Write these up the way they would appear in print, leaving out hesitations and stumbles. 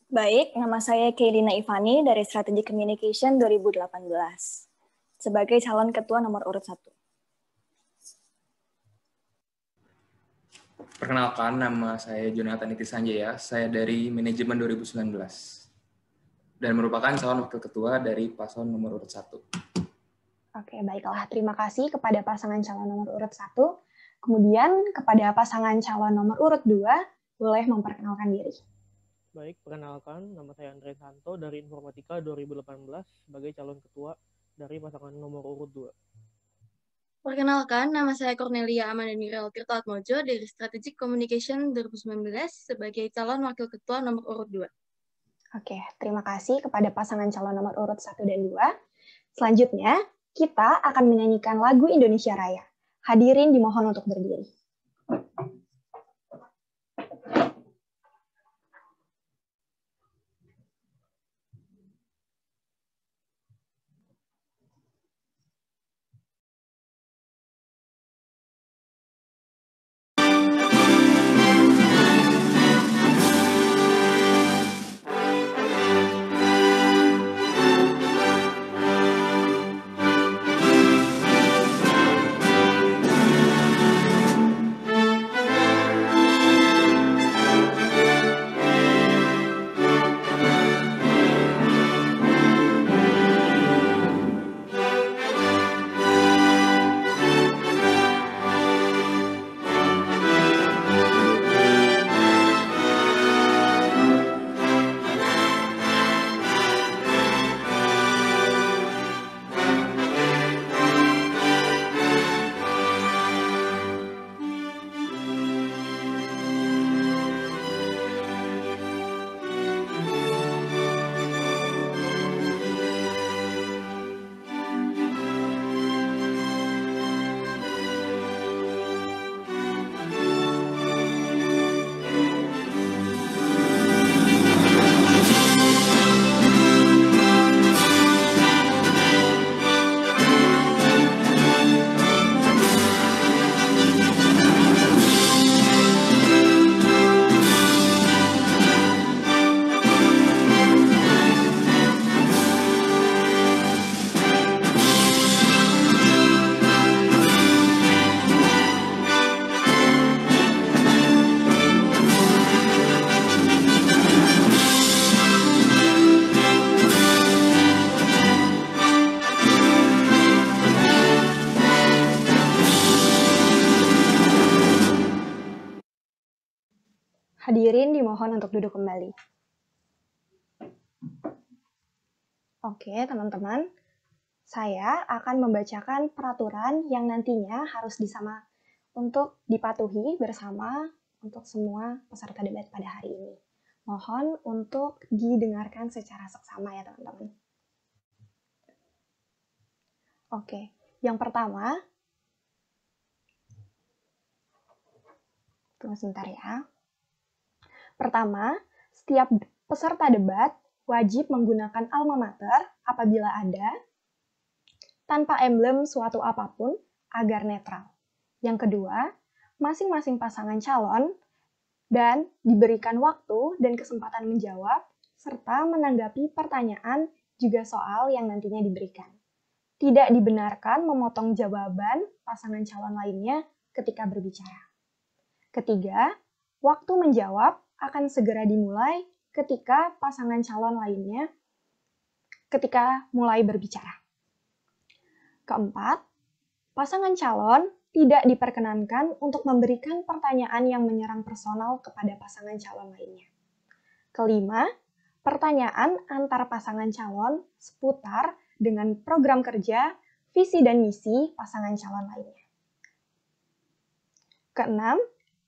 Baik, nama saya Kaylina Ivani dari Strategi Communication 2018 sebagai calon ketua nomor urut 1. Perkenalkan, nama saya Jonathan Niti Sanjaya, saya dari Manajemen 2019 dan merupakan calon wakil ketua dari paslon nomor urut 1. Oke, baiklah. Terima kasih kepada pasangan calon nomor urut 1. Kemudian kepada pasangan calon nomor urut 2, boleh memperkenalkan diri. Baik, perkenalkan, nama saya Andre Santo dari Informatika 2018 sebagai calon ketua dari pasangan nomor urut 2. Perkenalkan, nama saya Cornelia Amandanirel Tirtaatmojo dari Strategic Communication 2019 sebagai calon wakil ketua nomor urut 2. Oke, terima kasih kepada pasangan calon nomor urut 1 dan 2. Selanjutnya, kita akan menyanyikan lagu Indonesia Raya. Hadirin dimohon untuk berdiri. Hadirin dimohon untuk duduk kembali. Oke, teman-teman. Saya akan membacakan peraturan yang nantinya harus untuk dipatuhi bersama untuk semua peserta debat pada hari ini. Mohon untuk didengarkan secara seksama ya, teman-teman. Oke, yang pertama, tunggu sebentar ya. Pertama, setiap peserta debat wajib menggunakan alma mater apabila ada, tanpa emblem suatu apapun agar netral. Yang kedua, masing-masing pasangan calon dan diberikan waktu dan kesempatan menjawab serta menanggapi pertanyaan juga soal yang nantinya diberikan. Tidak dibenarkan memotong jawaban pasangan calon lainnya ketika berbicara. Ketiga, waktu menjawab akan segera dimulai ketika pasangan calon lainnya mulai berbicara. Keempat, pasangan calon tidak diperkenankan untuk memberikan pertanyaan yang menyerang personal kepada pasangan calon lainnya. Kelima, pertanyaan antar pasangan calon seputar dengan program kerja, visi dan misi pasangan calon lainnya. Keenam,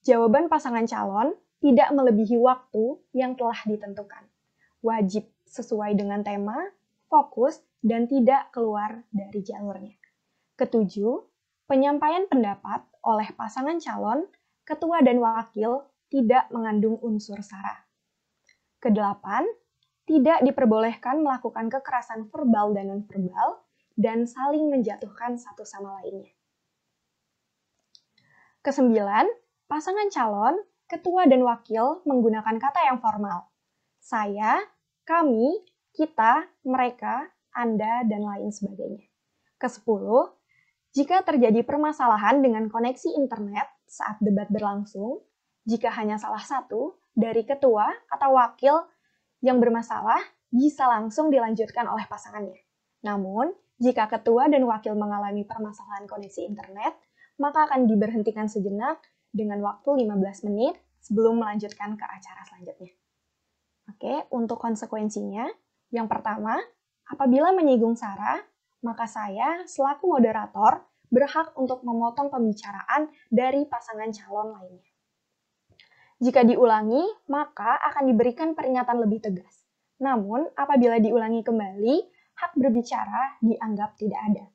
jawaban pasangan calon tidak melebihi waktu yang telah ditentukan. Wajib sesuai dengan tema, fokus, dan tidak keluar dari jalurnya. Ketujuh, penyampaian pendapat oleh pasangan calon, ketua dan wakil tidak mengandung unsur sara. Kedelapan, tidak diperbolehkan melakukan kekerasan verbal dan non-verbal dan saling menjatuhkan satu sama lainnya. Kesembilan, pasangan calon, ketua dan wakil menggunakan kata yang formal. saya, kami, kita, mereka, Anda, dan lain sebagainya. Ke-10, jika terjadi permasalahan dengan koneksi internet saat debat berlangsung, jika hanya salah satu dari ketua atau wakil yang bermasalah, bisa langsung dilanjutkan oleh pasangannya. Namun, jika ketua dan wakil mengalami permasalahan koneksi internet, maka akan diberhentikan sejenak dengan waktu 15 menit sebelum melanjutkan ke acara selanjutnya. Oke, untuk konsekuensinya, yang pertama, apabila menyinggung SARA, maka saya selaku moderator berhak untuk memotong pembicaraan dari pasangan calon lainnya. Jika diulangi, maka akan diberikan peringatan lebih tegas. Namun, apabila diulangi kembali, hak berbicara dianggap tidak ada.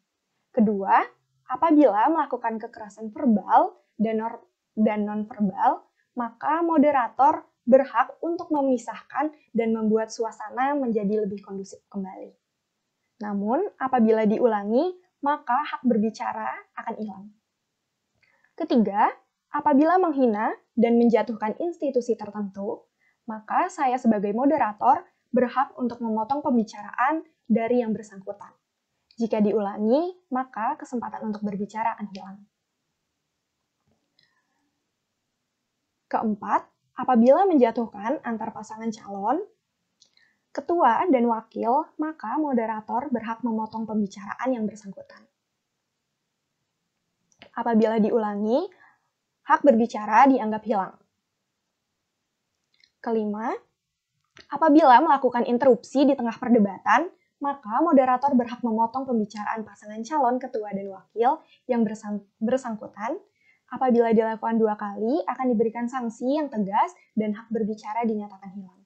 Kedua, apabila melakukan kekerasan verbal dan non-verbal, maka moderator berhak untuk memisahkan dan membuat suasana menjadi lebih kondusif kembali. Namun, apabila diulangi, maka hak berbicara akan hilang. Ketiga, apabila menghina dan menjatuhkan institusi tertentu, maka saya sebagai moderator berhak untuk memotong pembicaraan dari yang bersangkutan. Jika diulangi, maka kesempatan untuk berbicara akan hilang. Keempat, apabila menjatuhkan antar pasangan calon, ketua dan wakil, maka moderator berhak memotong pembicaraan yang bersangkutan. Apabila diulangi, hak berbicara dianggap hilang. Kelima, apabila melakukan interupsi di tengah perdebatan, maka moderator berhak memotong pembicaraan pasangan calon ketua dan wakil yang bersangkutan. Apabila dilakukan 2 kali, akan diberikan sanksi yang tegas dan hak berbicara dinyatakan hilang.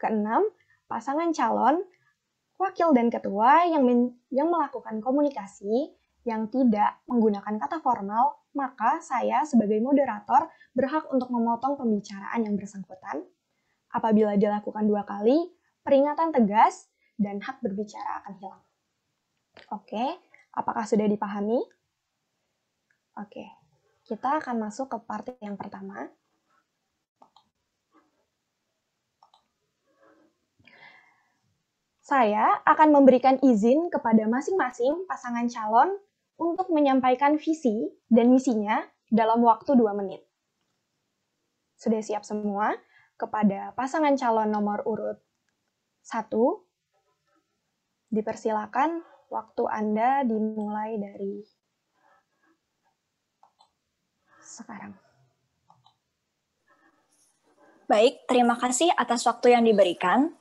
Keenam, pasangan calon, wakil dan ketua yang melakukan komunikasi yang tidak menggunakan kata formal, maka saya sebagai moderator berhak untuk memotong pembicaraan yang bersangkutan. Apabila dilakukan 2 kali, peringatan tegas dan hak berbicara akan hilang. Oke, apakah sudah dipahami? Oke, kita akan masuk ke part yang pertama. Saya akan memberikan izin kepada masing-masing pasangan calon untuk menyampaikan visi dan misinya dalam waktu 2 menit. Sudah siap semua? Kepada pasangan calon nomor urut 1, dipersilakan waktu Anda dimulai dari sekarang. Baik, terima kasih atas waktu yang diberikan.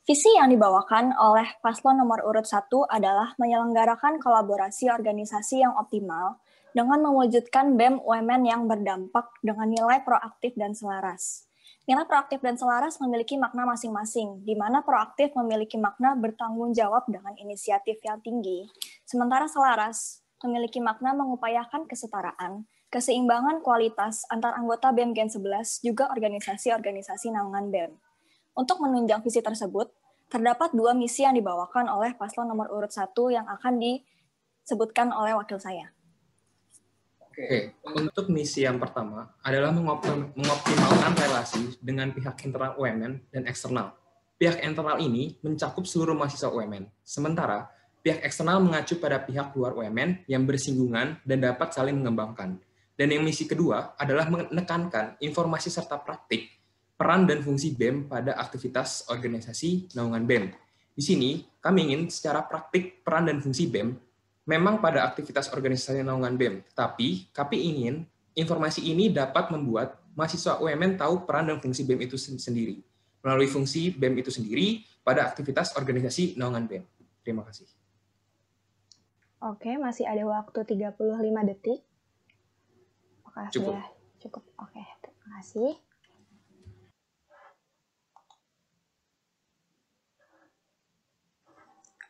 Visi yang dibawakan oleh paslon nomor urut 1 adalah menyelenggarakan kolaborasi organisasi yang optimal dengan mewujudkan BEM UMN yang berdampak dengan nilai proaktif dan selaras. Nilai proaktif dan selaras memiliki makna masing-masing, di mana proaktif memiliki makna bertanggung jawab dengan inisiatif yang tinggi, sementara selaras memiliki makna mengupayakan kesetaraan, keseimbangan kualitas antar anggota BEM Gen 11 juga organisasi-organisasi naungan BEM. Untuk menunjang visi tersebut, terdapat 2 misi yang dibawakan oleh paslon nomor urut 1 yang akan disebutkan oleh wakil saya. Oke, untuk misi yang pertama adalah mengoptimalkan relasi dengan pihak internal UMN dan eksternal. Pihak internal ini mencakup seluruh mahasiswa UMN, sementara pihak eksternal mengacu pada pihak luar UMN yang bersinggungan dan dapat saling mengembangkan. Dan yang misi kedua adalah menekankan informasi serta praktik peran dan fungsi BEM pada aktivitas organisasi naungan BEM. Di sini, kami ingin secara praktik peran dan fungsi BEM memang pada aktivitas organisasi naungan BEM, tapi kami ingin informasi ini dapat membuat mahasiswa UMN tahu peran dan fungsi BEM itu sendiri, melalui fungsi BEM itu sendiri pada aktivitas organisasi naungan BEM. Terima kasih. Oke, masih ada waktu 35 detik. Apakah sudah cukup? Oke, terima kasih.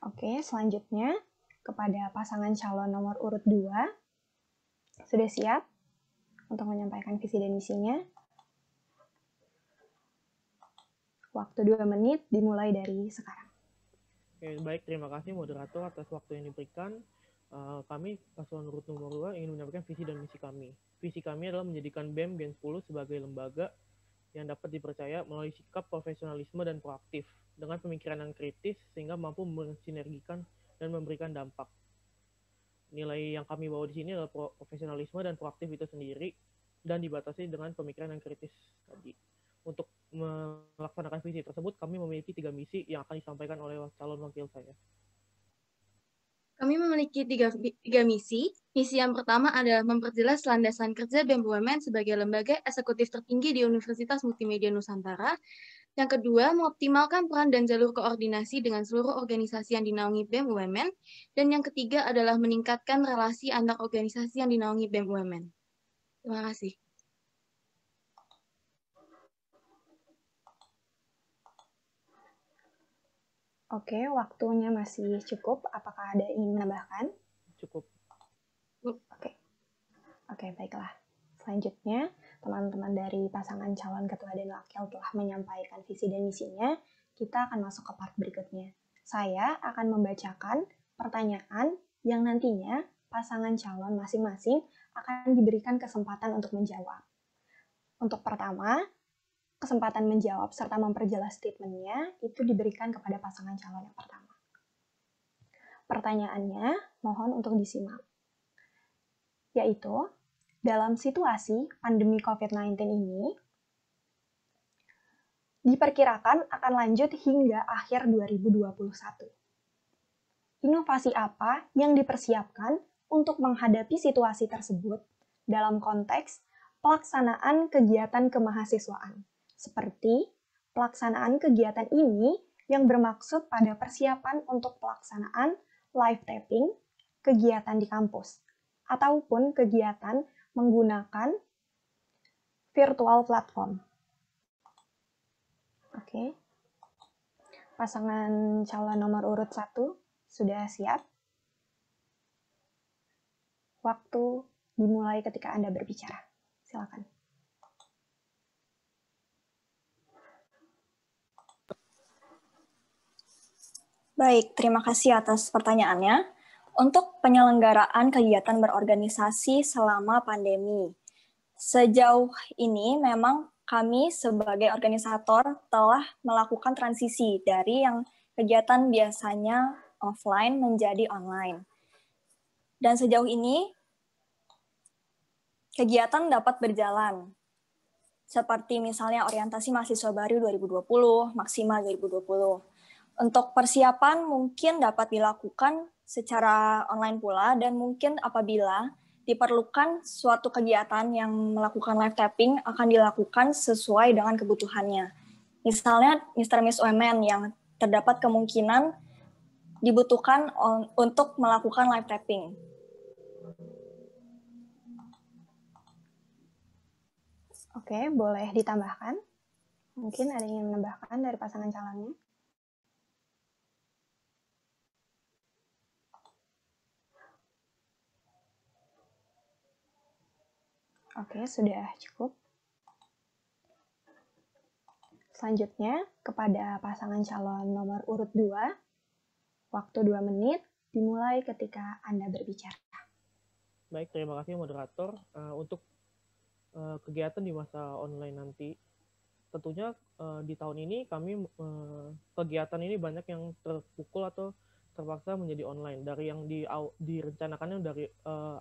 Oke, selanjutnya kepada pasangan calon nomor urut 2. Sudah siap untuk menyampaikan visi dan misinya? Waktu 2 menit dimulai dari sekarang. Oke, baik, terima kasih moderator atas waktu yang diberikan. Kami paslon urut nomor 2 ingin menyampaikan visi dan misi kami. Visi kami adalah menjadikan BEM Gen 10 sebagai lembaga yang dapat dipercaya melalui sikap profesionalisme dan proaktif, dengan pemikiran yang kritis sehingga mampu mensinergikan dan memberikan dampak. Nilai yang kami bawa di sini adalah profesionalisme dan proaktif itu sendiri, dan dibatasi dengan pemikiran yang kritis tadi. Untuk melaksanakan visi tersebut, kami memiliki 3 misi yang akan disampaikan oleh calon wakil saya. Kami memiliki tiga misi. Misi yang pertama adalah memperjelas landasan kerja BEM UMN sebagai lembaga eksekutif tertinggi di Universitas Multimedia Nusantara. Yang kedua, mengoptimalkan peran dan jalur koordinasi dengan seluruh organisasi yang dinaungi BEM UMN. Dan yang ketiga adalah meningkatkan relasi antar organisasi yang dinaungi BEM UMN. Terima kasih. Oke, waktunya masih cukup. Apakah ada yang ingin menambahkan? Cukup. Oke, baiklah. Selanjutnya, teman-teman dari pasangan calon ketua dan wakil telah menyampaikan visi dan misinya. Kita akan masuk ke part berikutnya. Saya akan membacakan pertanyaan yang nantinya pasangan calon masing-masing akan diberikan kesempatan untuk menjawab. Untuk pertama, kesempatan menjawab serta memperjelas statementnya itu diberikan kepada pasangan calon yang pertama. Pertanyaannya mohon untuk disimak. Yaitu, dalam situasi pandemi COVID-19 ini, diperkirakan akan lanjut hingga akhir 2021. Inovasi apa yang dipersiapkan untuk menghadapi situasi tersebut dalam konteks pelaksanaan kegiatan kemahasiswaan? Seperti pelaksanaan kegiatan ini yang bermaksud pada persiapan untuk pelaksanaan live taping, kegiatan di kampus, ataupun kegiatan menggunakan virtual platform. Oke. Pasangan calon nomor urut 1 sudah siap? Waktu dimulai ketika Anda berbicara. Silakan. Baik, terima kasih atas pertanyaannya. Untuk penyelenggaraan kegiatan berorganisasi selama pandemi, sejauh ini memang kami sebagai organisator telah melakukan transisi dari yang kegiatan biasanya offline menjadi online. Dan sejauh ini, kegiatan dapat berjalan, seperti misalnya orientasi mahasiswa baru 2020, maksimal 2020. Untuk persiapan mungkin dapat dilakukan secara online pula, dan mungkin apabila diperlukan suatu kegiatan yang melakukan live tapping akan dilakukan sesuai dengan kebutuhannya. Misalnya Mr. Miss UMN yang terdapat kemungkinan dibutuhkan untuk melakukan live tapping. Oke, boleh ditambahkan? Mungkin ada yang menambahkan dari pasangan calonnya? Oke, sudah cukup. Selanjutnya, kepada pasangan calon nomor urut 2, waktu 2 menit, dimulai ketika Anda berbicara. Baik, terima kasih moderator. Untuk kegiatan di masa online nanti, tentunya di tahun ini kami kegiatan ini banyak yang terpukul atau terpaksa menjadi online. Dari yang direncanakannya dari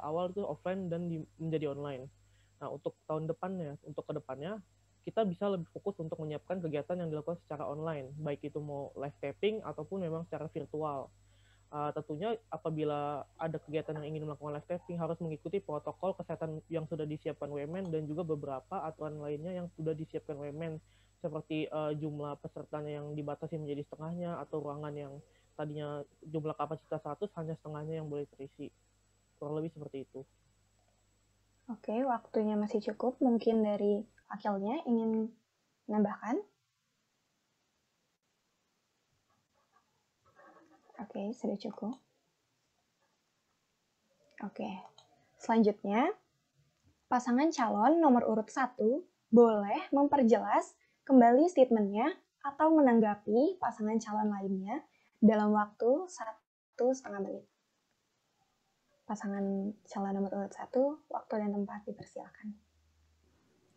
awal itu offline dan menjadi online. Nah, untuk tahun depannya, untuk kedepannya, kita bisa lebih fokus untuk menyiapkan kegiatan yang dilakukan secara online, baik itu mau live taping ataupun memang secara virtual. Tentunya apabila ada kegiatan yang ingin melakukan live taping harus mengikuti protokol kesehatan yang sudah disiapkan UMN dan juga beberapa aturan lainnya yang sudah disiapkan UMN, seperti jumlah pesertanya yang dibatasi menjadi setengahnya, atau ruangan yang tadinya jumlah kapasitas 100 hanya setengahnya yang boleh terisi. Kurang lebih seperti itu. Oke, waktunya masih cukup. Mungkin dari wakilnya ingin menambahkan? Oke, sudah cukup. Oke, selanjutnya, pasangan calon nomor urut 1 boleh memperjelas kembali statementnya atau menanggapi pasangan calon lainnya dalam waktu 1,5 menit. Pasangan calon nomor urut 1, waktu dan tempat dipersilakan.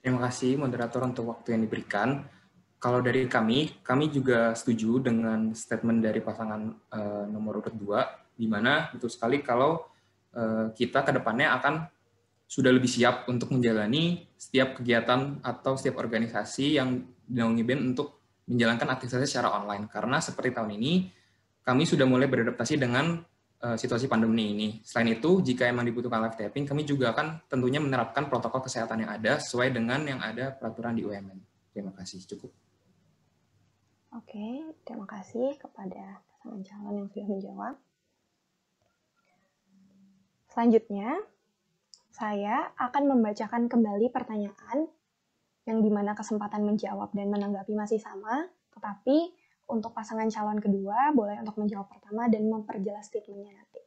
Terima kasih moderator untuk waktu yang diberikan. Kalau dari kami juga setuju dengan statement dari pasangan nomor urut 2, di mana betul sekali kalau kita ke depannya akan sudah lebih siap untuk menjalani setiap kegiatan atau setiap organisasi yang dinaungi BEM untuk menjalankan aktivitasnya secara online. Karena seperti tahun ini, kami sudah mulai beradaptasi dengan situasi pandemi ini. Selain itu, jika memang dibutuhkan live taping, kami juga akan tentunya menerapkan protokol kesehatan yang ada sesuai dengan yang ada peraturan di UMN. Terima kasih, cukup. Oke, terima kasih kepada pasangan calon yang sudah menjawab. Selanjutnya, saya akan membacakan kembali pertanyaan yang dimana kesempatan menjawab dan menanggapi masih sama, tetapi untuk pasangan calon kedua boleh untuk menjawab pertama dan memperjelas statementnya nanti.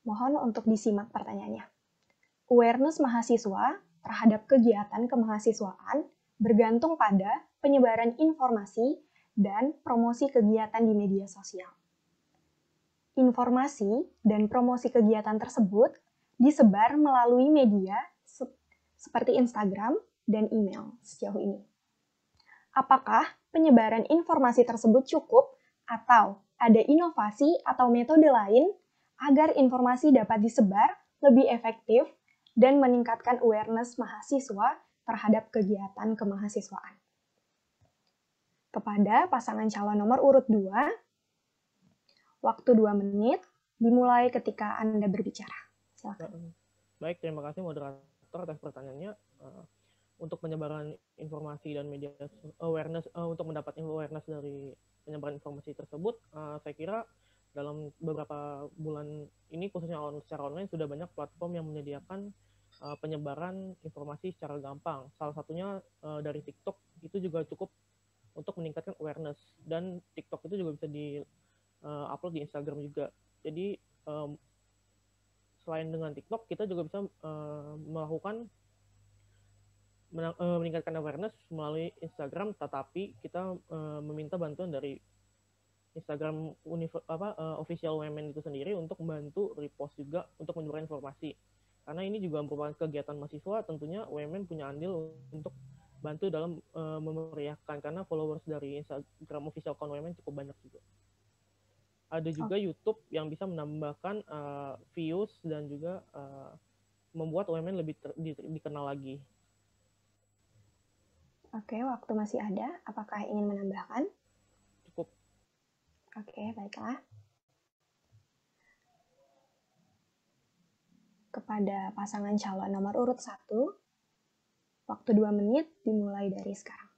Mohon untuk disimak pertanyaannya. Awareness mahasiswa terhadap kegiatan kemahasiswaan bergantung pada penyebaran informasi dan promosi kegiatan di media sosial. Informasi dan promosi kegiatan tersebut disebar melalui media seperti Instagram dan email sejauh ini. Apakah penyebaran informasi tersebut cukup atau ada inovasi atau metode lain agar informasi dapat disebar lebih efektif dan meningkatkan awareness mahasiswa terhadap kegiatan kemahasiswaan? Kepada pasangan calon nomor urut 2, waktu 2 menit dimulai ketika Anda berbicara. Silakan. Baik, terima kasih moderator atas pertanyaannya. Untuk penyebaran informasi dan media awareness, untuk mendapat awareness dari penyebaran informasi tersebut, saya kira dalam beberapa bulan ini, khususnya secara online, sudah banyak platform yang menyediakan penyebaran informasi secara gampang. Salah satunya dari TikTok, itu juga cukup untuk meningkatkan awareness, dan TikTok itu juga bisa di-upload di Instagram juga. Jadi selain dengan TikTok, kita juga bisa melakukan meningkatkan awareness melalui Instagram, tetapi kita meminta bantuan dari Instagram official UMN itu sendiri untuk membantu repost juga untuk menyebarkan informasi. Karena ini juga merupakan kegiatan mahasiswa, tentunya UMN punya andil untuk bantu dalam memeriahkan, karena followers dari Instagram official account UMN cukup banyak juga. Ada juga YouTube yang bisa menambahkan views dan juga membuat UMN lebih dikenal lagi. Oke, waktu masih ada. Apakah ingin menambahkan? Cukup. Oke, baiklah. Kepada pasangan calon nomor urut 1, waktu 2 menit dimulai dari sekarang.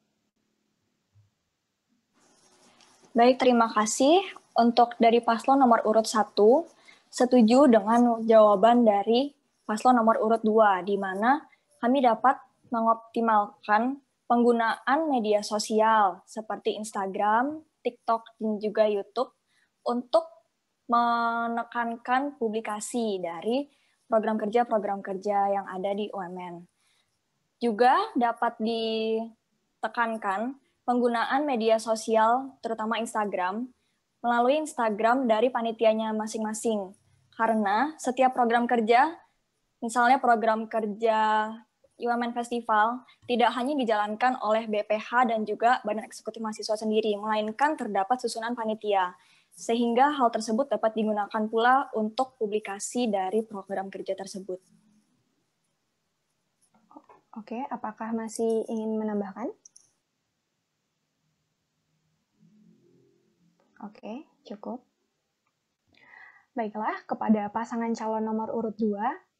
Baik, terima kasih. Untuk dari paslon nomor urut 1, setuju dengan jawaban dari paslon nomor urut 2, di mana kami dapat mengoptimalkan penggunaan media sosial seperti Instagram, TikTok, dan juga YouTube untuk menekankan publikasi dari program kerja yang ada di UMN. Juga dapat ditekankan penggunaan media sosial, terutama Instagram, melalui Instagram dari panitianya masing-masing. Karena setiap program kerja, misalnya program kerja UMN Festival, tidak hanya dijalankan oleh BPH dan juga Badan Eksekutif Mahasiswa sendiri, melainkan terdapat susunan panitia. Sehingga hal tersebut dapat digunakan pula untuk publikasi dari program kerja tersebut. Oke, apakah masih ingin menambahkan? Oke, cukup. Baiklah, kepada pasangan calon nomor urut 2,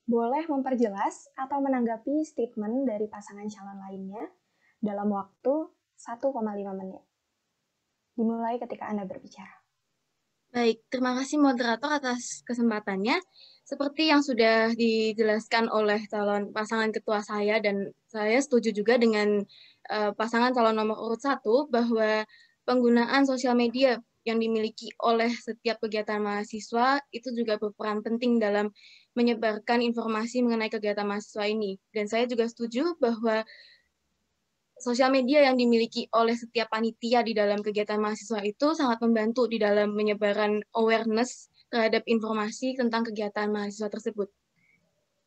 boleh memperjelas atau menanggapi statement dari pasangan calon lainnya dalam waktu 1,5 menit. Dimulai ketika Anda berbicara. Baik, terima kasih moderator atas kesempatannya. Seperti yang sudah dijelaskan oleh calon pasangan ketua saya, dan saya setuju juga dengan pasangan calon nomor urut 1 bahwa penggunaan sosial media yang dimiliki oleh setiap kegiatan mahasiswa itu juga berperan penting dalam menyebarkan informasi mengenai kegiatan mahasiswa ini. Dan saya juga setuju bahwa sosial media yang dimiliki oleh setiap panitia di dalam kegiatan mahasiswa itu sangat membantu di dalam menyebarkan awareness terhadap informasi tentang kegiatan mahasiswa tersebut.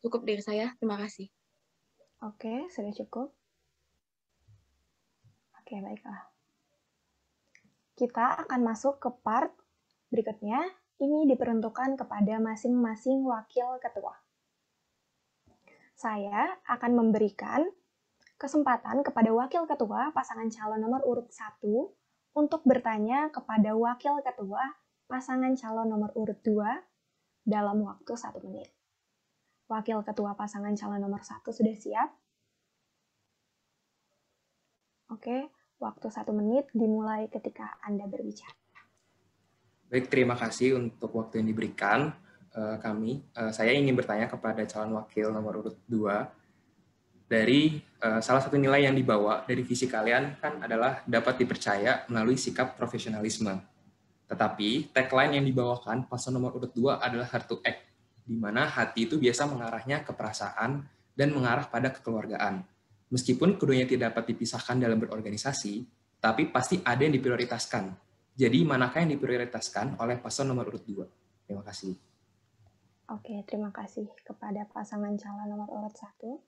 Cukup dari saya, terima kasih. Oke, sudah cukup. Oke, baiklah. Kita akan masuk ke part berikutnya. Ini diperuntukkan kepada masing-masing wakil ketua. Saya akan memberikan kesempatan kepada wakil ketua pasangan calon nomor urut 1 untuk bertanya kepada wakil ketua pasangan calon nomor urut 2 dalam waktu 1 menit. Wakil ketua pasangan calon nomor 1 sudah siap? Oke, waktu 1 menit dimulai ketika Anda berbicara. Baik, terima kasih untuk waktu yang diberikan. Saya ingin bertanya kepada calon wakil nomor urut 2 dari salah satu nilai yang dibawa dari visi kalian kan adalah dapat dipercaya melalui sikap profesionalisme. Tetapi tagline yang dibawakan paslon nomor urut 2 adalah heart to act, di mana hati itu biasa mengarahnya ke perasaan dan mengarah pada kekeluargaan. Meskipun keduanya tidak dapat dipisahkan dalam berorganisasi, tapi pasti ada yang diprioritaskan. Jadi manakah yang diprioritaskan oleh paslon nomor urut 2? Terima kasih. Oke, terima kasih kepada pasangan calon nomor urut 1.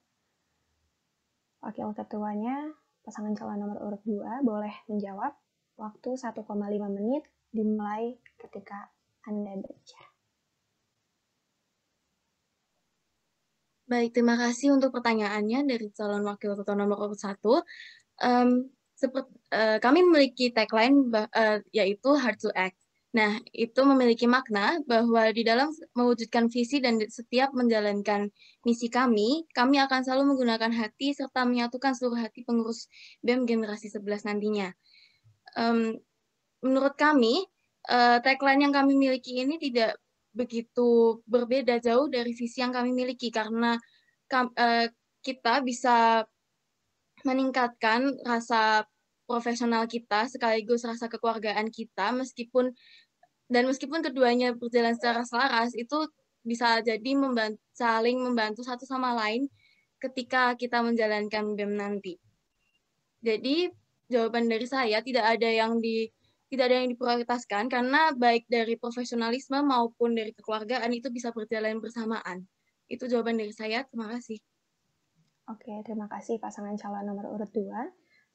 Wakil ketuanya, pasangan calon nomor urut 2, boleh menjawab. Waktu 1,5 menit dimulai ketika Anda berbicara. Baik, terima kasih untuk pertanyaannya dari calon wakil ketua nomor urut 1. Kami memiliki tagline yaitu Hard to Act. Nah, itu memiliki makna bahwa di dalam mewujudkan visi dan setiap menjalankan misi kami akan selalu menggunakan hati serta menyatukan seluruh hati pengurus BEM generasi 11 nantinya. Menurut kami, tagline yang kami miliki ini tidak begitu berbeda jauh dari visi yang kami miliki, karena kita bisa meningkatkan rasa profesional kita sekaligus rasa kekeluargaan kita, meskipun keduanya berjalan secara selaras, itu bisa jadi saling membantu satu sama lain ketika kita menjalankan BEM nanti. Jadi jawaban dari saya tidak ada yang diprioritaskan, karena baik dari profesionalisme maupun dari kekeluargaan itu bisa berjalan bersamaan. Itu jawaban dari saya. Terima kasih. Oke, terima kasih pasangan calon nomor urut 2.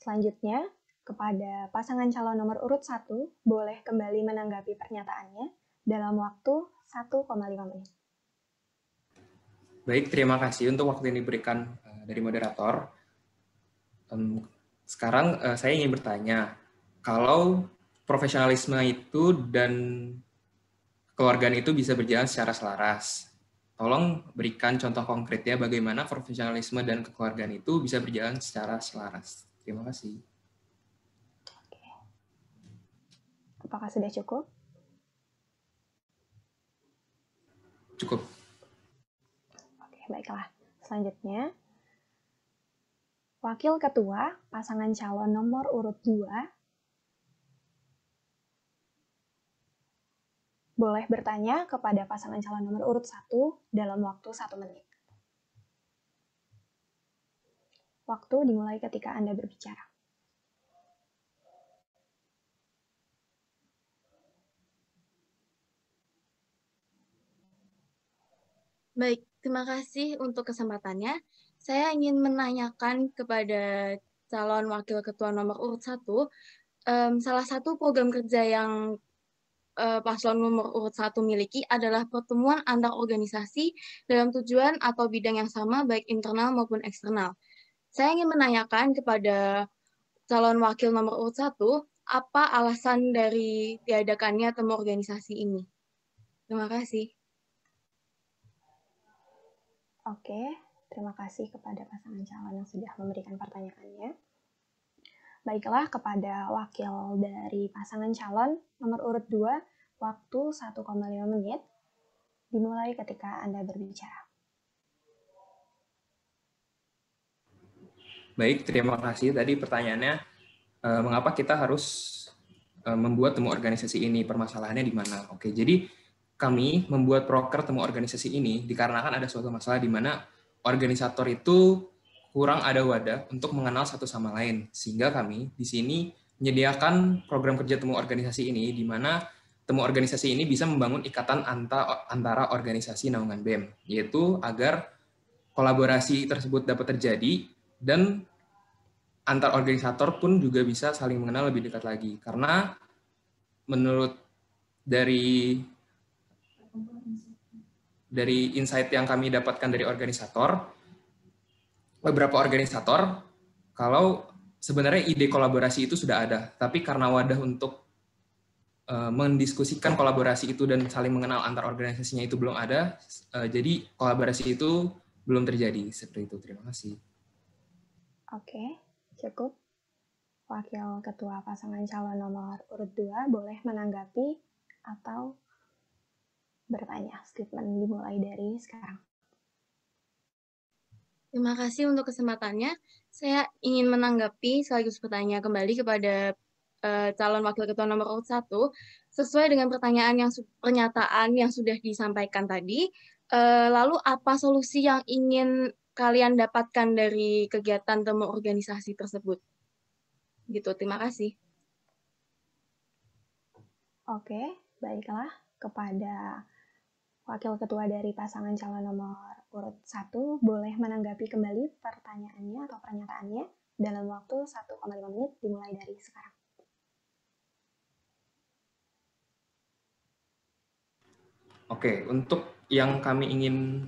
Selanjutnya, kepada pasangan calon nomor urut 1, boleh kembali menanggapi pernyataannya dalam waktu 1,5 menit. Baik, terima kasih untuk waktu yang diberikan dari moderator. Sekarang saya ingin bertanya, kalau profesionalisme itu dan kekeluargaan itu bisa berjalan secara selaras, tolong berikan contoh konkretnya bagaimana profesionalisme dan kekeluargaan itu bisa berjalan secara selaras. Terima kasih. Oke. Apakah sudah cukup? Cukup. Oke, baiklah. Selanjutnya, Wakil Ketua pasangan calon nomor urut 2 boleh bertanya kepada pasangan calon nomor urut 1 dalam waktu 1 menit. Waktu dimulai ketika Anda berbicara. Baik, terima kasih untuk kesempatannya. Saya ingin menanyakan kepada calon wakil ketua nomor urut 1, salah satu program kerja yang paslon nomor urut 1 miliki adalah pertemuan antar organisasi dalam tujuan atau bidang yang sama, baik internal maupun eksternal. Saya ingin menanyakan kepada calon wakil nomor urut 1, apa alasan dari diadakannya temu organisasi ini? Terima kasih. Oke, terima kasih kepada pasangan calon yang sudah memberikan pertanyaannya. Baiklah, kepada wakil dari pasangan calon nomor urut 2, waktu 1,5 menit, dimulai ketika Anda berbicara. Baik, terima kasih. Tadi pertanyaannya, mengapa kita harus membuat temu organisasi ini? Permasalahannya di mana? Oke, jadi kami membuat proker temu organisasi ini dikarenakan ada suatu masalah di mana organisator itu kurang ada wadah untuk mengenal satu sama lain, sehingga kami di sini menyediakan program kerja temu organisasi ini, di mana temu organisasi ini bisa membangun ikatan antara organisasi naungan BEM, yaitu agar kolaborasi tersebut dapat terjadi dan antar organisator pun juga bisa saling mengenal lebih dekat lagi. Karena menurut dari insight yang kami dapatkan dari beberapa organisator, kalau sebenarnya ide kolaborasi itu sudah ada, tapi karena wadah untuk mendiskusikan kolaborasi itu dan saling mengenal antar organisasinya itu belum ada, jadi kolaborasi itu belum terjadi. Seperti itu, terima kasih. Oke, cukup. Wakil Ketua Pasangan Calon nomor urut 2 boleh menanggapi atau bertanya. Statement dimulai dari sekarang. Terima kasih untuk kesempatannya. Saya ingin menanggapi sekaligus bertanya kembali kepada calon wakil ketua nomor urut 1 sesuai dengan pernyataan yang sudah disampaikan tadi. Lalu apa solusi yang ingin kalian dapatkan dari kegiatan temu organisasi tersebut? Gitu, terima kasih. Oke, baiklah. Kepada Wakil Ketua dari pasangan calon nomor urut 1 boleh menanggapi kembali pertanyaannya atau pernyataannya dalam waktu 1,5 menit dimulai dari sekarang. Oke, untuk yang kami ingin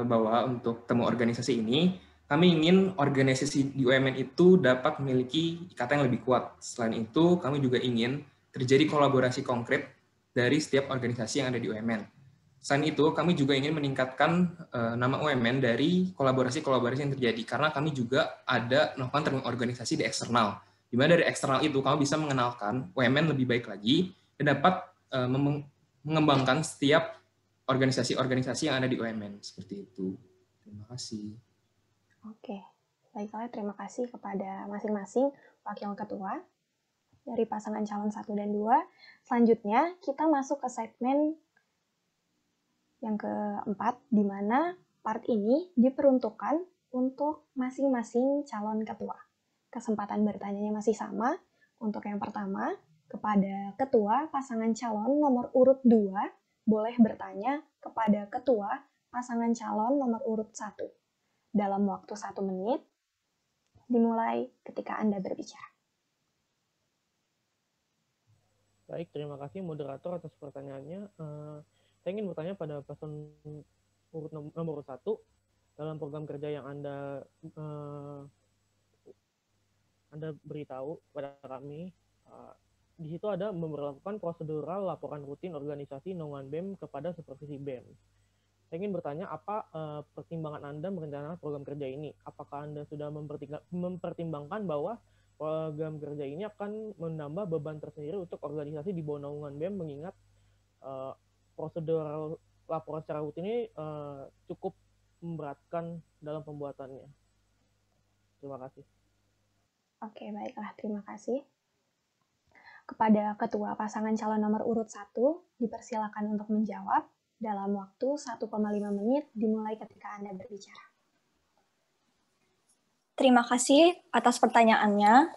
bawa untuk temu organisasi ini, kami ingin organisasi di UMN itu dapat memiliki ikatan yang lebih kuat. Selain itu, kami juga ingin terjadi kolaborasi konkret dari setiap organisasi yang ada di UMN. Selain itu, kami juga ingin meningkatkan nama UMN dari kolaborasi-kolaborasi yang terjadi, karena kami juga ada melakukan temu organisasi di eksternal. Di mana dari eksternal itu, kami bisa mengenalkan UMN lebih baik lagi dan dapat mengembangkan setiap organisasi-organisasi yang ada di UMN. Seperti itu. Terima kasih. Oke, baiklah, terima kasih kepada masing-masing wakil ketua dari pasangan calon 1 dan 2. Selanjutnya, kita masuk ke segmen yang keempat, di mana part ini diperuntukkan untuk masing-masing calon ketua. Kesempatan bertanyanya masih sama. Untuk yang pertama, kepada ketua pasangan calon nomor urut 2, boleh bertanya kepada ketua pasangan calon nomor urut 1. Dalam waktu 1 menit, dimulai ketika Anda berbicara. Baik, terima kasih moderator atas pertanyaannya. Saya ingin bertanya pada paslon nomor 1, dalam program kerja yang Anda beritahu kepada kami, di situ ada memperlakukan prosedural laporan rutin organisasi naungan BEM kepada supervisi BEM. Saya ingin bertanya, apa pertimbangan Anda merencanakan program kerja ini? Apakah Anda sudah mempertimbangkan bahwa program kerja ini akan menambah beban tersendiri untuk organisasi di bawah naungan BEM, mengingat prosedural laporan secara rutin ini cukup memberatkan dalam pembuatannya? Terima kasih. Oke, baiklah. Terima kasih. Kepada ketua pasangan calon nomor urut 1, dipersilakan untuk menjawab dalam waktu 1,5 menit dimulai ketika Anda berbicara. Terima kasih atas pertanyaannya.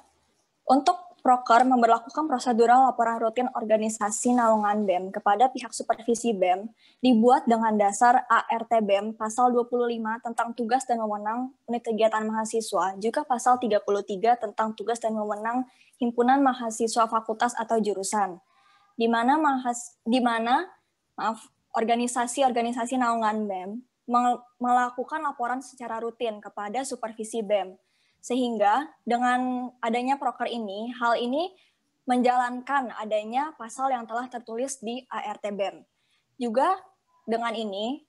Untuk Proker memberlakukan prosedural laporan rutin organisasi naungan BEM kepada pihak supervisi BEM dibuat dengan dasar ART BEM pasal 25 tentang tugas dan wewenang unit kegiatan mahasiswa, juga pasal 33 tentang tugas dan wewenang himpunan mahasiswa fakultas atau jurusan, di mana organisasi-organisasi naungan BEM melakukan laporan secara rutin kepada supervisi BEM. Sehingga dengan adanya proker ini, hal ini menjalankan adanya pasal yang telah tertulis di ART BEM. Juga dengan ini,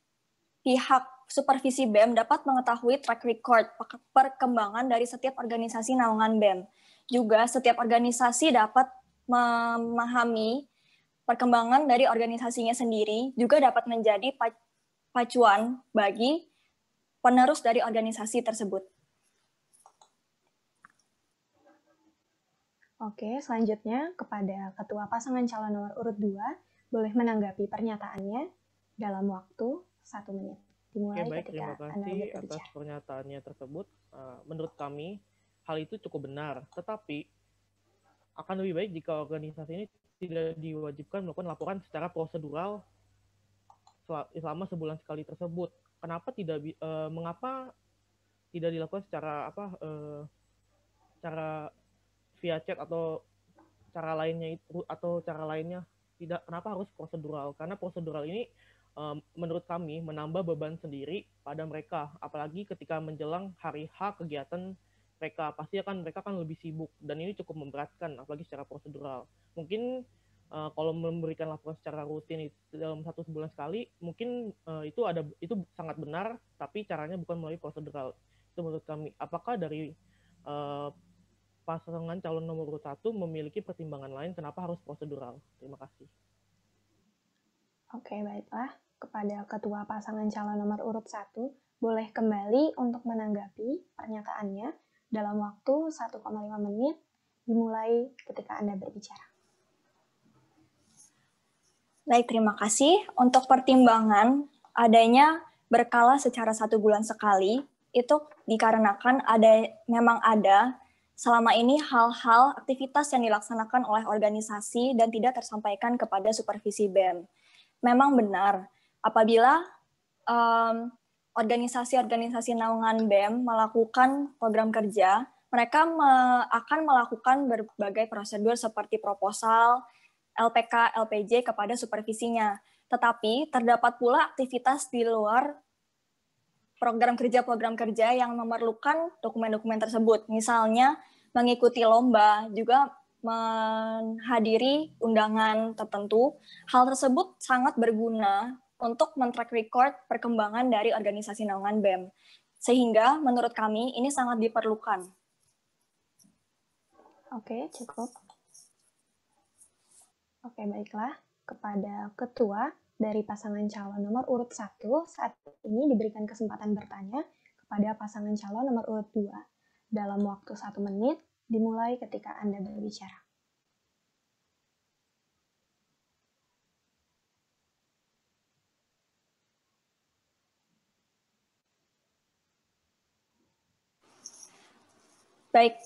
pihak supervisi BEM dapat mengetahui track record perkembangan dari setiap organisasi naungan BEM. Juga setiap organisasi dapat memahami perkembangan dari organisasinya sendiri, juga dapat menjadi pacuan bagi penerus dari organisasi tersebut. Oke, selanjutnya kepada ketua pasangan calon nomor urut 2, boleh menanggapi pernyataannya dalam waktu 1 menit. Dimulai Oke, baik, ketika terima Anda kasih berbicara. atas pernyataannya tersebut. Menurut kami, hal itu cukup benar. Tetapi, akan lebih baik jika organisasi ini tidak diwajibkan melakukan laporan secara prosedural selama sebulan sekali tersebut. Mengapa tidak dilakukan secara cara via chat atau cara lainnya tidak, kenapa harus prosedural? Karena prosedural ini menurut kami menambah beban sendiri pada mereka, apalagi ketika menjelang hari H kegiatan mereka, pasti mereka kan lebih sibuk dan ini cukup memberatkan apalagi secara prosedural. Mungkin kalau memberikan laporan secara rutin dalam 1 bulan sekali, mungkin itu sangat benar, tapi caranya bukan melalui prosedural. Itu menurut kami. Apakah dari pasangan calon nomor urut 1 memiliki pertimbangan lain kenapa harus prosedural? Terima kasih. Oke, baiklah. Kepada Ketua Pasangan Calon Nomor Urut 1, boleh kembali untuk menanggapi pernyataannya dalam waktu 1,5 menit, dimulai ketika Anda berbicara. Baik, terima kasih. Untuk pertimbangan adanya berkala secara 1 bulan sekali, itu dikarenakan memang ada selama ini hal-hal aktivitas yang dilaksanakan oleh organisasi dan tidak tersampaikan kepada supervisi BEM. Memang benar, apabila organisasi-organisasi naungan BEM melakukan program kerja, mereka akan melakukan berbagai prosedur seperti proposal, LPK, LPJ kepada supervisinya. Tetapi terdapat pula aktivitas di luar program kerja yang memerlukan dokumen-dokumen tersebut. Misalnya mengikuti lomba, juga menghadiri undangan tertentu. Hal tersebut sangat berguna untuk men-track record perkembangan dari organisasi naungan BEM. Sehingga menurut kami ini sangat diperlukan. Oke, cukup. Oke, baiklah. Kepada Ketua dari pasangan calon nomor urut 1, saat ini diberikan kesempatan bertanya kepada pasangan calon nomor urut 2 dalam waktu 1 menit, dimulai ketika Anda berbicara. Baik,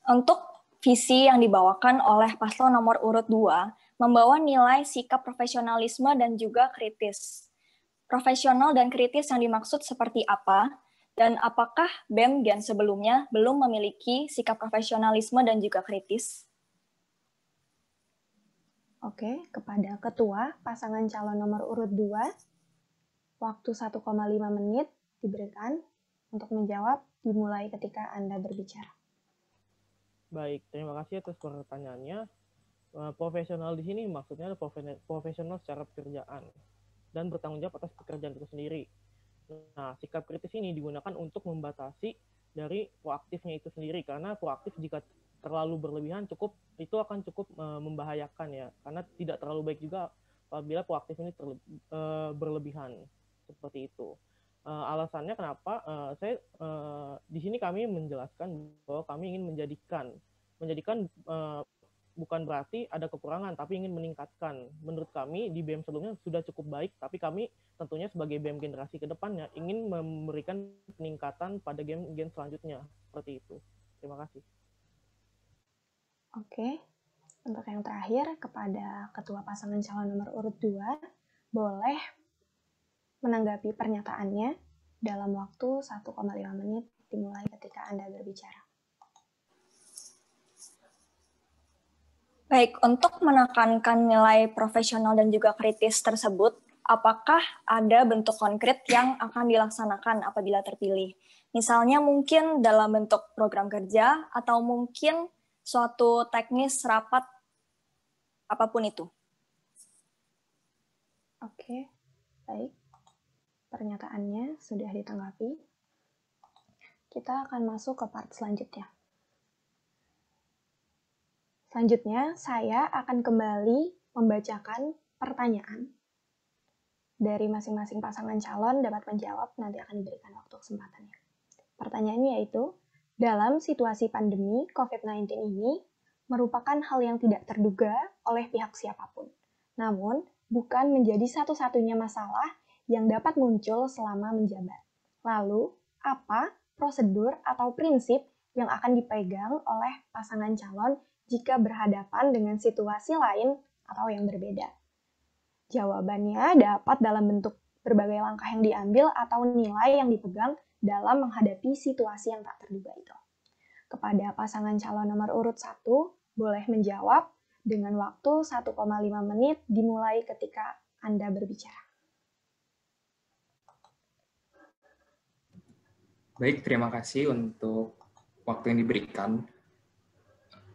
untuk visi yang dibawakan oleh paslon nomor urut 2 membawa nilai sikap profesionalisme dan juga kritis. Profesional dan kritis yang dimaksud seperti apa? Dan apakah BEM Gen sebelumnya belum memiliki sikap profesionalisme dan juga kritis? Oke, kepada Ketua pasangan calon nomor urut 2, waktu 1,5 menit diberikan untuk menjawab, dimulai ketika Anda berbicara. Baik, terima kasih atas pertanyaannya. Profesional di sini maksudnya profesional secara pekerjaan dan bertanggung jawab atas pekerjaan itu sendiri. Nah, sikap kritis ini digunakan untuk membatasi dari proaktifnya itu sendiri, karena proaktif jika terlalu berlebihan itu akan cukup membahayakan ya, karena tidak terlalu baik juga apabila proaktif ini berlebihan seperti itu. Alasannya kenapa di sini kami menjelaskan bahwa kami ingin menjadikan bukan berarti ada kekurangan, tapi ingin meningkatkan. Menurut kami di BEM sebelumnya sudah cukup baik, tapi kami tentunya sebagai BEM generasi ke depannya ingin memberikan peningkatan pada gen selanjutnya. Seperti itu. Terima kasih. Oke, untuk yang terakhir kepada Ketua Pasangan Calon Nomor Urut 2, boleh menanggapi pernyataannya dalam waktu 1,5 menit dimulai ketika Anda berbicara. Baik, untuk menekankan nilai profesional dan juga kritis tersebut, apakah ada bentuk konkret yang akan dilaksanakan apabila terpilih? Misalnya mungkin dalam bentuk program kerja atau mungkin suatu teknis rapat, apapun itu. Oke, baik. Pernyataannya sudah ditanggapi. Kita akan masuk ke part selanjutnya. Selanjutnya, saya akan kembali membacakan pertanyaan dari masing-masing pasangan calon dapat menjawab, nanti akan diberikan waktu kesempatannya. Pertanyaannya yaitu, dalam situasi pandemi COVID-19 ini merupakan hal yang tidak terduga oleh pihak siapapun. Namun, bukan menjadi satu-satunya masalah yang dapat muncul selama menjabat. Lalu, apa prosedur atau prinsip yang akan dipegang oleh pasangan calon jika berhadapan dengan situasi lain atau yang berbeda? Jawabannya dapat dalam bentuk berbagai langkah yang diambil atau nilai yang dipegang dalam menghadapi situasi yang tak terduga itu. Kepada pasangan calon nomor urut 1, boleh menjawab dengan waktu 1,5 menit dimulai ketika Anda berbicara. Baik, terima kasih untuk waktu yang diberikan.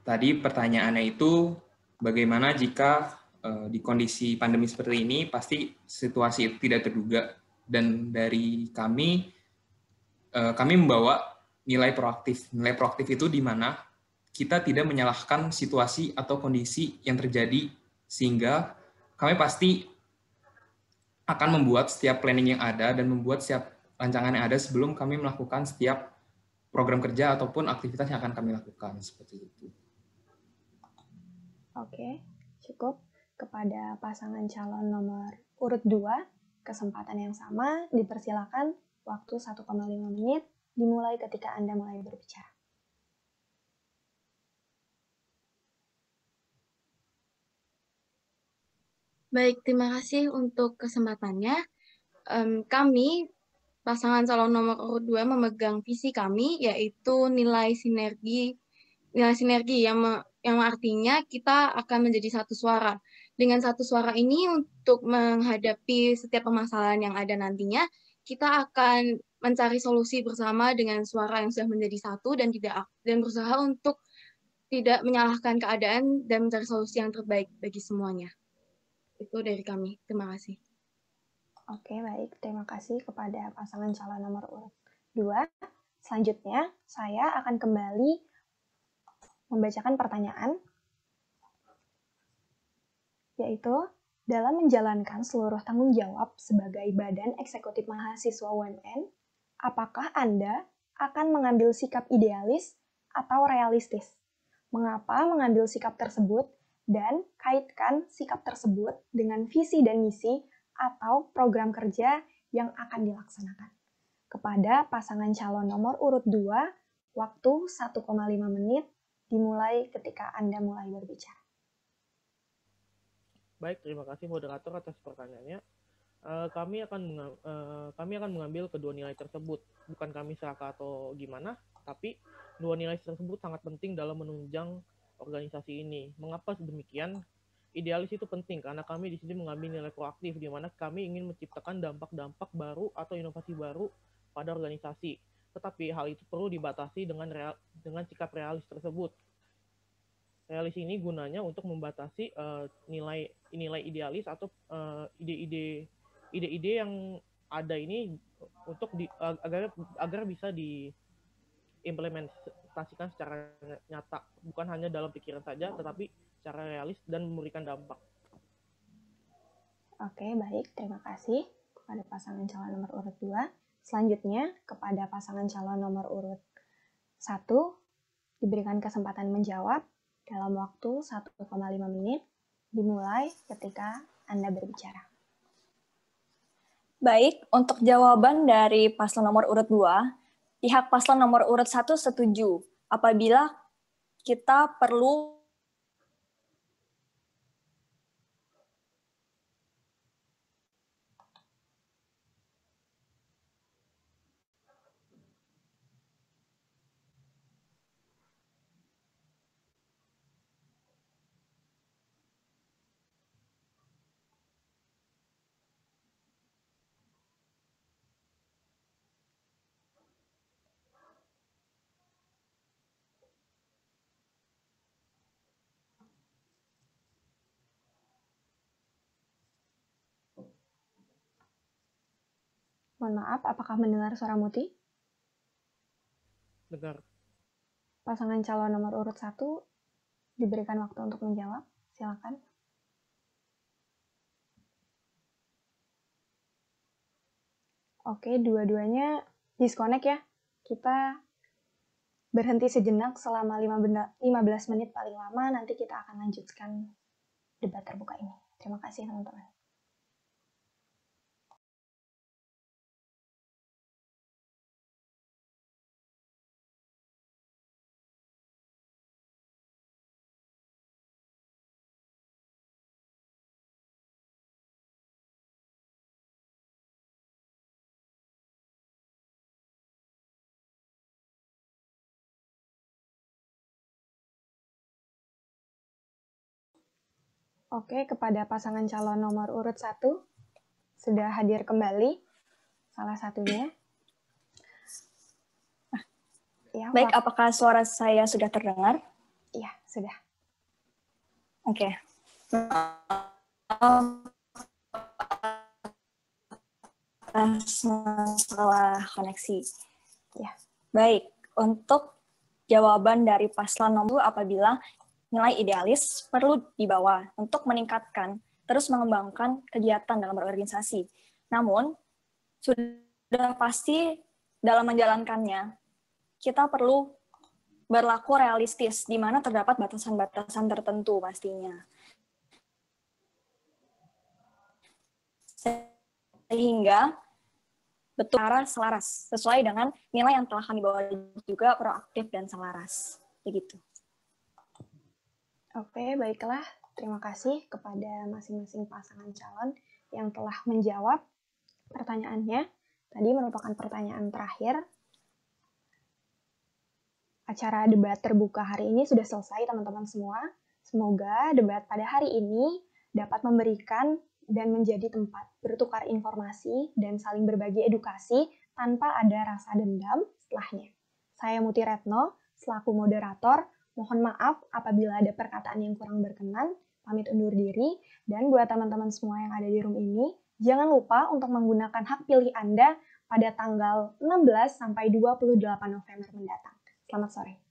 Tadi pertanyaannya itu, bagaimana jika di kondisi pandemi seperti ini, pasti situasi itu tidak terduga. Dan dari kami membawa nilai proaktif. Nilai proaktif itu di mana kita tidak menyalahkan situasi atau kondisi yang terjadi, sehingga kami pasti akan membuat setiap planning yang ada dan membuat setiap rancangan yang ada sebelum kami melakukan setiap program kerja ataupun aktivitas yang akan kami lakukan. Seperti itu. Oke, cukup. Kepada pasangan calon nomor urut 2, kesempatan yang sama, dipersilakan waktu 1,5 menit dimulai ketika Anda mulai berbicara. Baik, terima kasih untuk kesempatannya. Kami, pasangan calon nomor urut 2, memegang visi kami, yaitu nilai sinergi yang artinya kita akan menjadi satu suara. Dengan satu suara ini, untuk menghadapi setiap permasalahan yang ada nantinya, kita akan mencari solusi bersama dengan suara yang sudah menjadi satu dan berusaha untuk tidak menyalahkan keadaan dan mencari solusi yang terbaik bagi semuanya. Itu dari kami. Terima kasih. Oke, baik. Terima kasih kepada pasangan calon nomor urut 2. Selanjutnya, saya akan kembali membacakan pertanyaan, yaitu, dalam menjalankan seluruh tanggung jawab sebagai Badan Eksekutif Mahasiswa UMN, apakah Anda akan mengambil sikap idealis atau realistis? Mengapa mengambil sikap tersebut? Dan kaitkan sikap tersebut dengan visi dan misi atau program kerja yang akan dilaksanakan. Kepada pasangan calon nomor urut 2, waktu 1,5 menit dimulai ketika Anda mulai berbicara. Baik, terima kasih moderator atas pertanyaannya. Kami akan mengambil kedua nilai tersebut. Bukan kami serakah atau gimana, tapi dua nilai tersebut sangat penting dalam menunjang organisasi ini. Mengapa demikian? Idealis itu penting karena kami di sini mengambil nilai proaktif, di mana kami ingin menciptakan dampak-dampak baru atau inovasi baru pada organisasi. Tetapi hal itu perlu dibatasi dengan sikap realis tersebut. Realis ini gunanya untuk membatasi nilai idealis atau ide-ide yang ada ini untuk agar bisa diimplementasikan secara nyata, bukan hanya dalam pikiran saja, tetapi secara realis dan memberikan dampak. Oke, baik. Terima kasih kepada pasangan calon nomor urut 2. Selanjutnya, kepada pasangan calon nomor urut 1, diberikan kesempatan menjawab dalam waktu 1,5 menit, dimulai ketika Anda berbicara. Baik, untuk jawaban dari paslon nomor urut 2, pihak paslon nomor urut 1 setuju apabila kita perlu Mohon maaf, apakah mendengar suara Muti? Dengar. Pasangan calon nomor urut 1 diberikan waktu untuk menjawab. Silakan. Oke, dua-duanya disconnect ya. Kita berhenti sejenak selama 15 menit paling lama, nanti kita akan lanjutkan debat terbuka ini. Terima kasih teman-teman. Oke, kepada pasangan calon nomor urut 1, sudah hadir kembali salah satunya. Ya, Baik, apakah suara saya sudah terdengar? Iya, sudah. Oke. Masalah koneksi. Ya. Baik, untuk jawaban dari paslon nomor apabila nilai idealis perlu dibawa untuk meningkatkan, terus mengembangkan kegiatan dalam berorganisasi. Namun, sudah pasti dalam menjalankannya, kita perlu berlaku realistis, di mana terdapat batasan-batasan tertentu pastinya. Sehingga betul arah selaras, sesuai dengan nilai yang telah kami bawa, juga proaktif dan selaras. Begitu. Oke, baiklah. Terima kasih kepada masing-masing pasangan calon yang telah menjawab pertanyaannya. Tadi merupakan pertanyaan terakhir. Acara debat terbuka hari ini sudah selesai, teman-teman semua. Semoga debat pada hari ini dapat memberikan dan menjadi tempat bertukar informasi dan saling berbagi edukasi tanpa ada rasa dendam setelahnya. Saya Muti Retno, selaku moderator, mohon maaf apabila ada perkataan yang kurang berkenan, pamit undur diri, dan buat teman-teman semua yang ada di room ini, jangan lupa untuk menggunakan hak pilih Anda pada tanggal 16 sampai 28 November mendatang. Selamat sore.